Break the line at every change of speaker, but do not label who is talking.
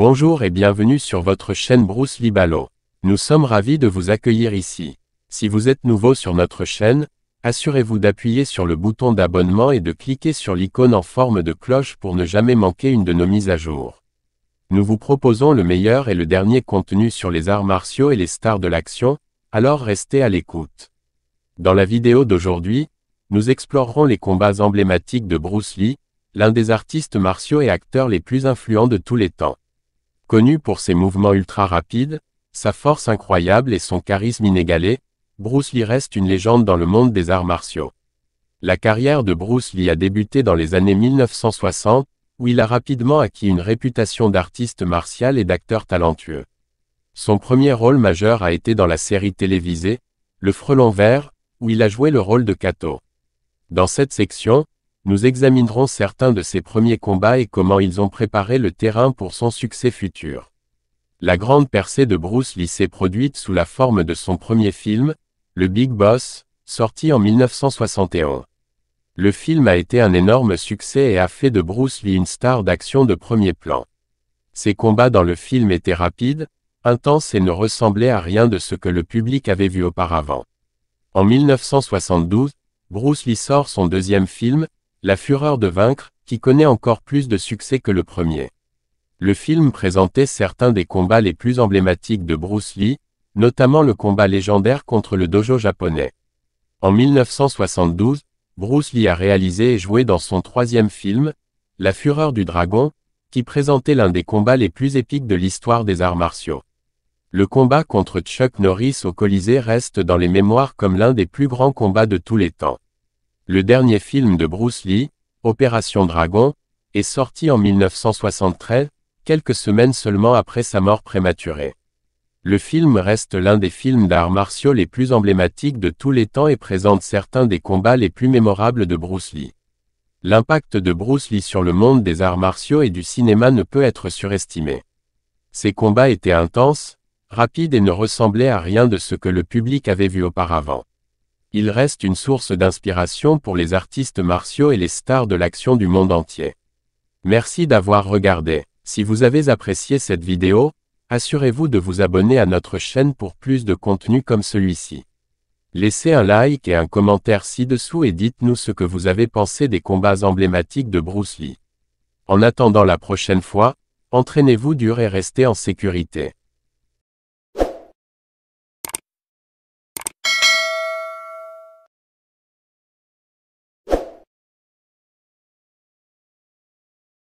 Bonjour et bienvenue sur votre chaîne Bruce Lee Ballo. Nous sommes ravis de vous accueillir ici. Si vous êtes nouveau sur notre chaîne, assurez-vous d'appuyer sur le bouton d'abonnement et de cliquer sur l'icône en forme de cloche pour ne jamais manquer une de nos mises à jour. Nous vous proposons le meilleur et le dernier contenu sur les arts martiaux et les stars de l'action, alors restez à l'écoute. Dans la vidéo d'aujourd'hui, nous explorerons les combats emblématiques de Bruce Lee, l'un des artistes martiaux et acteurs les plus influents de tous les temps. Connu pour ses mouvements ultra rapides, sa force incroyable et son charisme inégalé, Bruce Lee reste une légende dans le monde des arts martiaux. La carrière de Bruce Lee a débuté dans les années 1960, où il a rapidement acquis une réputation d'artiste martial et d'acteur talentueux. Son premier rôle majeur a été dans la série télévisée, Le Frelon Vert, où il a joué le rôle de Kato. Dans cette section, nous examinerons certains de ses premiers combats et comment ils ont préparé le terrain pour son succès futur. La grande percée de Bruce Lee s'est produite sous la forme de son premier film, Le Big Boss, sorti en 1961. Le film a été un énorme succès et a fait de Bruce Lee une star d'action de premier plan. Ses combats dans le film étaient rapides, intenses et ne ressemblaient à rien de ce que le public avait vu auparavant. En 1972, Bruce Lee sort son deuxième film, La Fureur de vaincre, qui connaît encore plus de succès que le premier. Le film présentait certains des combats les plus emblématiques de Bruce Lee, notamment le combat légendaire contre le dojo japonais. En 1972, Bruce Lee a réalisé et joué dans son troisième film, La Fureur du dragon, qui présentait l'un des combats les plus épiques de l'histoire des arts martiaux. Le combat contre Chuck Norris au Colisée reste dans les mémoires comme l'un des plus grands combats de tous les temps. Le dernier film de Bruce Lee, Opération Dragon, est sorti en 1973, quelques semaines seulement après sa mort prématurée. Le film reste l'un des films d'arts martiaux les plus emblématiques de tous les temps et présente certains des combats les plus mémorables de Bruce Lee. L'impact de Bruce Lee sur le monde des arts martiaux et du cinéma ne peut être surestimé. Ses combats étaient intenses, rapides et ne ressemblaient à rien de ce que le public avait vu auparavant. Il reste une source d'inspiration pour les artistes martiaux et les stars de l'action du monde entier. Merci d'avoir regardé. Si vous avez apprécié cette vidéo, assurez-vous de vous abonner à notre chaîne pour plus de contenu comme celui-ci. Laissez un like et un commentaire ci-dessous et dites-nous ce que vous avez pensé des combats emblématiques de Bruce Lee. En attendant la prochaine fois, entraînez-vous dur et restez en sécurité.